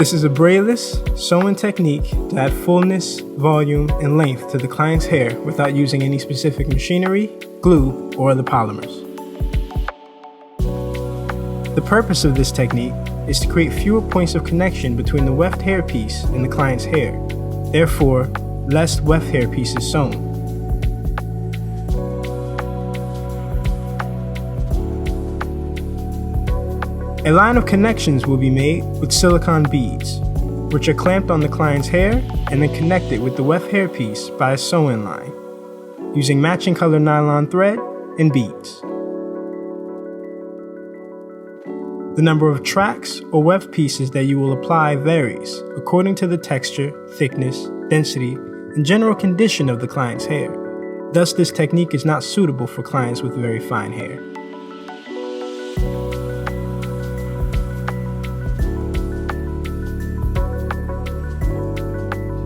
This is a braidless, sewing technique to add fullness, volume, and length to the client's hair without using any specific machinery, glue, or other polymers. The purpose of this technique is to create fewer points of connection between the weft hairpiece and the client's hair, therefore, less weft hairpiece is sewn. A line of connections will be made with silicone beads, which are clamped on the client's hair and then connected with the weft hairpiece by a sewing line, using matching color nylon thread and beads. The number of tracks or weft pieces that you will apply varies according to the texture, thickness, density, and general condition of the client's hair. Thus, this technique is not suitable for clients with very fine hair.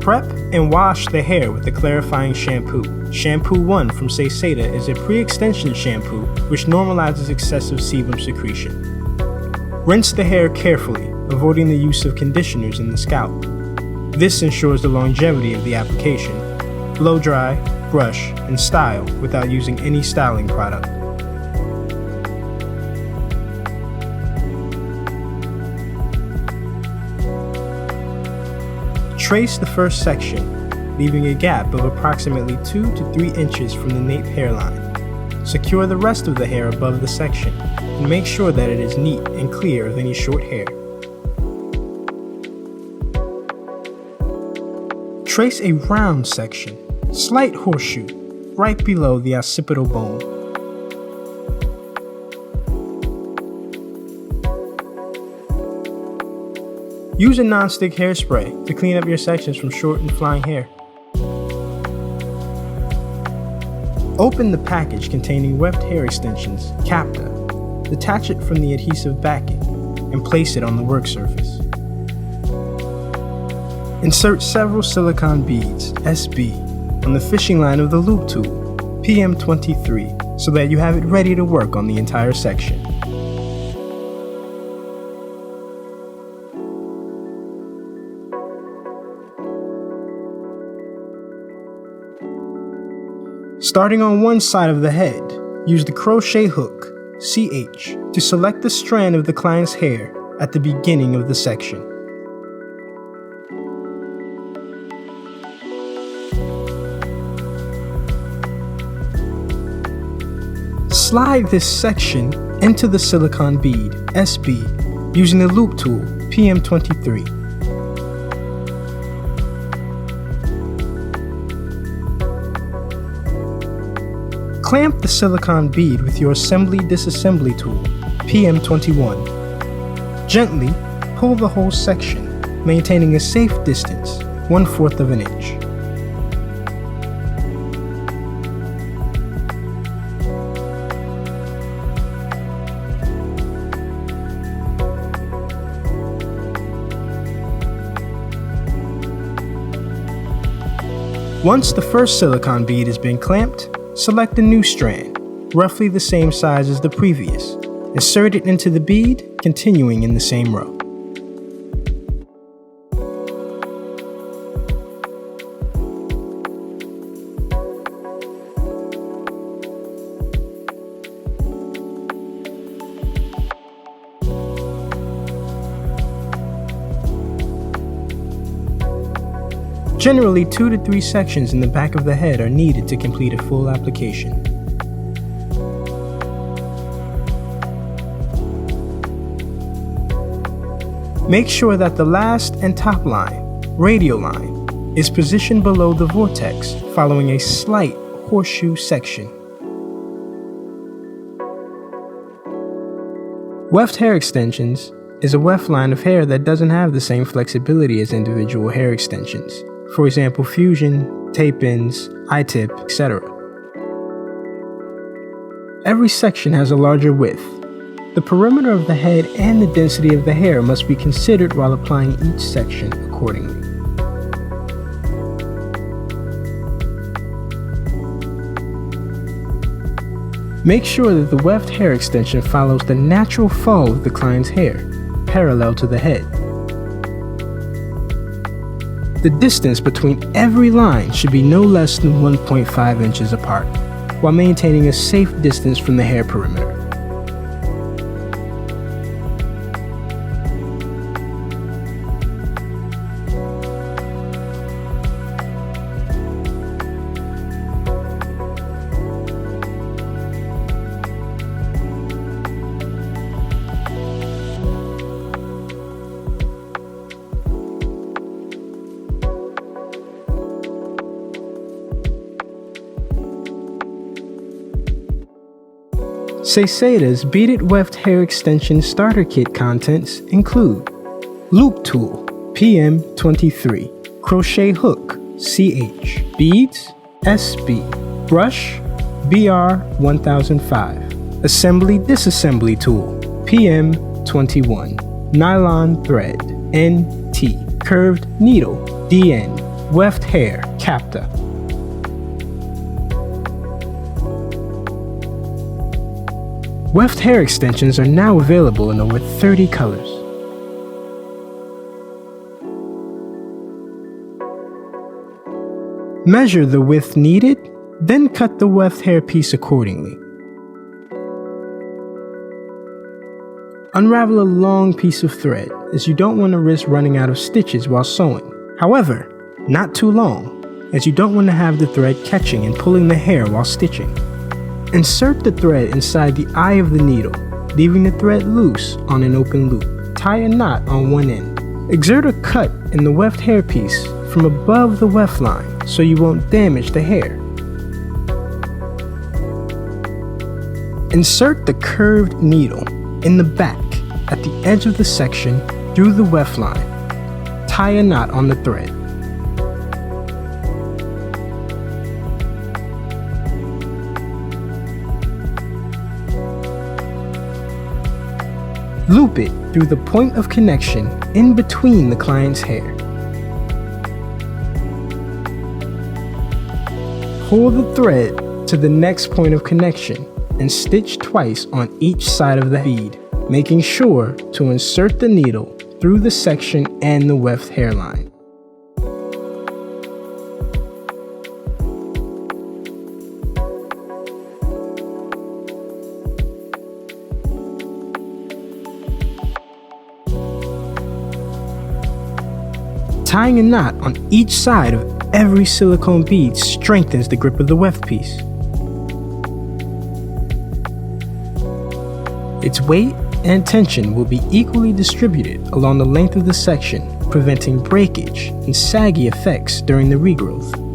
Prep and wash the hair with the clarifying shampoo. Shampoo 1 from Seiseda is a pre-extension shampoo which normalizes excessive sebum secretion. Rinse the hair carefully, avoiding the use of conditioners in the scalp. This ensures the longevity of the application. Blow dry, brush, and style without using any styling product. Trace the first section, leaving a gap of approximately 2 to 3 inches from the nape hairline. Secure the rest of the hair above the section, and make sure that it is neat and clear of any short hair. Trace a round section, slight horseshoe, right below the occipital bone. Use a non-stick hairspray to clean up your sections from short and flying hair. Open the package containing weft hair extensions, capta. Detach it from the adhesive backing and place it on the work surface. Insert several silicone beads, SB, on the fishing line of the loop tool, PM23, so that you have it ready to work on the entire section. Starting on one side of the head, use the crochet hook, CH, to select the strand of the client's hair at the beginning of the section. Slide this section into the silicone bead, SB, using the loop tool, PM23. Clamp the silicone bead with your assembly-disassembly tool, PM21. Gently pull the whole section, maintaining a safe distance, 1/4 of an inch. Once the first silicone bead has been clamped, select a new strand, roughly the same size as the previous. Insert it into the bead, continuing in the same row. Generally, 2 to 3 sections in the back of the head are needed to complete a full application. Make sure that the last and top line, radial line, is positioned below the vortex following a slight horseshoe section. Weft hair extensions is a weft line of hair that doesn't have the same flexibility as individual hair extensions. For example, fusion, tape-ins, I-tip, etc. Every section has a larger width. The perimeter of the head and the density of the hair must be considered while applying each section accordingly. Make sure that the weft hair extension follows the natural fall of the client's hair, parallel to the head. The distance between every line should be no less than 1.5 inches apart, while maintaining a safe distance from the hair perimeter. Seiseida's Beaded Weft Hair Extension Starter Kit contents include Loop Tool, PM23, Crochet Hook, CH, Beads, SB, Brush, BR1005, Assembly Disassembly Tool, PM21, Nylon Thread, NT, Curved Needle, DN, Weft Hair, Capta. Weft hair extensions are now available in over 30 colors. Measure the width needed, then cut the weft hair piece accordingly. Unravel a long piece of thread, as you don't want to risk running out of stitches while sewing. However, not too long, as you don't want to have the thread catching and pulling the hair while stitching. Insert the thread inside the eye of the needle, leaving the thread loose on an open loop. Tie a knot on one end. Exert a cut in the weft hair piece from above the weft line so you won't damage the hair. Insert the curved needle in the back at the edge of the section through the weft line. Tie a knot on the thread. Loop it through the point of connection in between the client's hair. Pull the thread to the next point of connection and stitch twice on each side of the bead, making sure to insert the needle through the section and the weft hairline. Tying a knot on each side of every silicone bead strengthens the grip of the weft piece. Its weight and tension will be equally distributed along the length of the section, preventing breakage and saggy effects during the regrowth.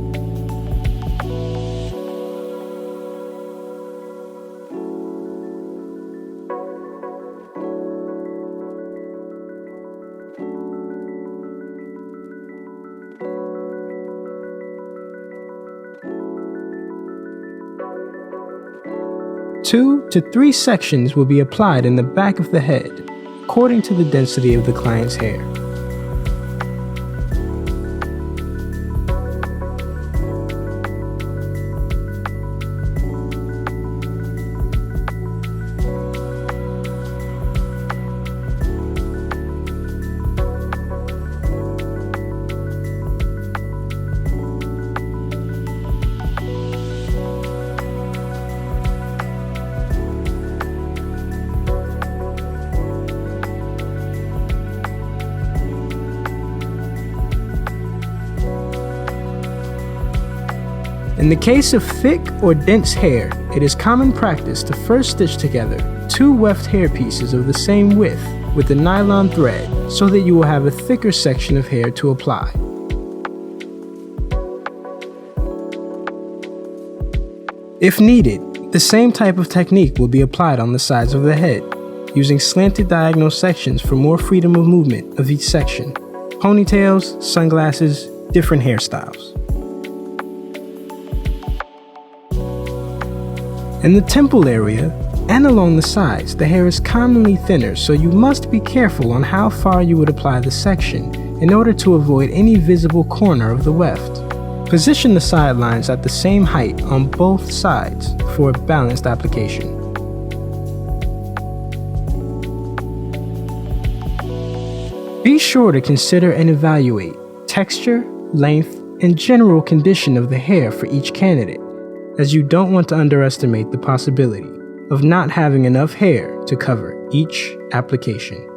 Two to three sections will be applied in the back of the head, according to the density of the client's hair. In the case of thick or dense hair, it is common practice to first stitch together two weft hair pieces of the same width with the nylon thread so that you will have a thicker section of hair to apply. If needed, the same type of technique will be applied on the sides of the head, using slanted diagonal sections for more freedom of movement of each section. Ponytails, sunglasses, different hairstyles. In the temple area and along the sides, the hair is commonly thinner, so you must be careful on how far you would apply the section in order to avoid any visible corner of the weft. Position the sidelines at the same height on both sides for a balanced application. Be sure to consider and evaluate texture, length, and general condition of the hair for each candidate, as you don't want to underestimate the possibility of not having enough hair to cover each application.